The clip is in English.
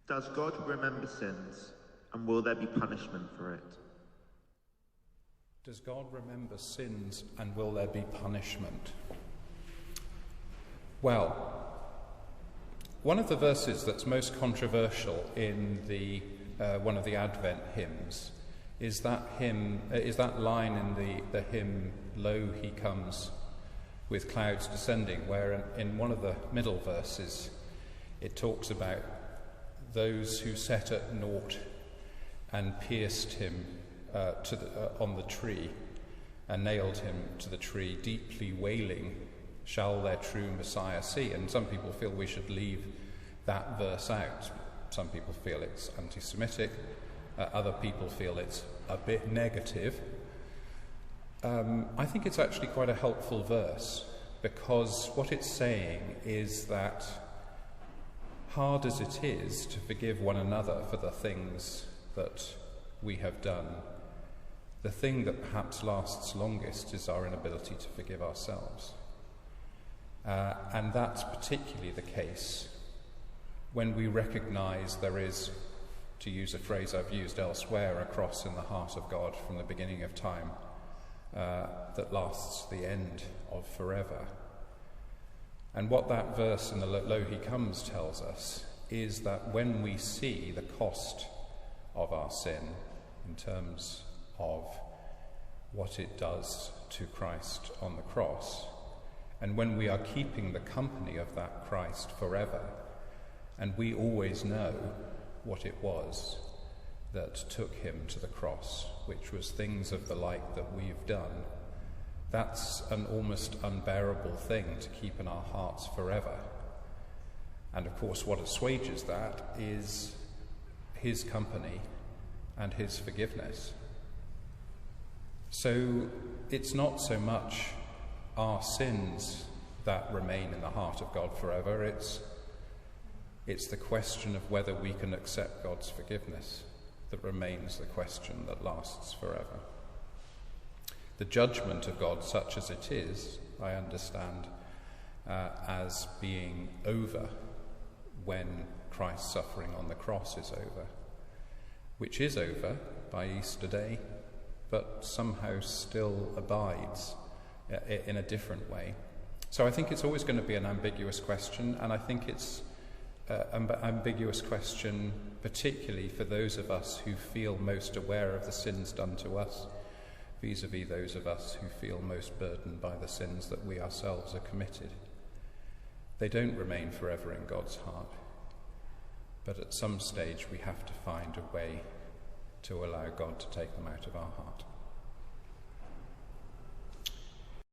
Does God remember sins, and will there be punishment for it? Does God remember sins, and will there be punishment? Well, one of the verses that's most controversial in the one of the Advent hymns is that line in the hymn, "Lo, he comes with clouds descending," where in one of the middle verses it talks about those who set at naught and pierced him on the tree and nailed him to the tree, deeply wailing, shall their true Messiah see. And some people feel we should leave that verse out. Some people feel it's anti-Semitic. Other people feel it's a bit negative. I think it's actually quite a helpful verse, because what it's saying is that hard as it is to forgive one another for the things that we have done, the thing that perhaps lasts longest is our inability to forgive ourselves. And that's particularly the case when we recognise there is, to use a phrase I've used elsewhere, a cross in the heart of God from the beginning of time that lasts the end of forever. And what that verse in the Lo, he comes tells us is that when we see the cost of our sin in terms of what it does to Christ on the cross, and when we are keeping the company of that Christ forever, and we always know what it was that took him to the cross, which was things of the like that we've done, that's an almost unbearable thing to keep in our hearts forever. And of course, what assuages that is his company and his forgiveness. So it's not so much our sins that remain in the heart of God forever, it's the question of whether we can accept God's forgiveness that remains the question that lasts forever. The judgment of God, such as it is, I understand as being over when Christ's suffering on the cross is over, which is over by Easter Day, but somehow still abides in a different way. So I think it's always going to be an ambiguous question, and I think it's an ambiguous question particularly for those of us who feel most aware of the sins done to us, vis-a-vis those of us who feel most burdened by the sins that we ourselves are committed. They don't remain forever in God's heart, but at some stage we have to find a way to allow God to take them out of our heart.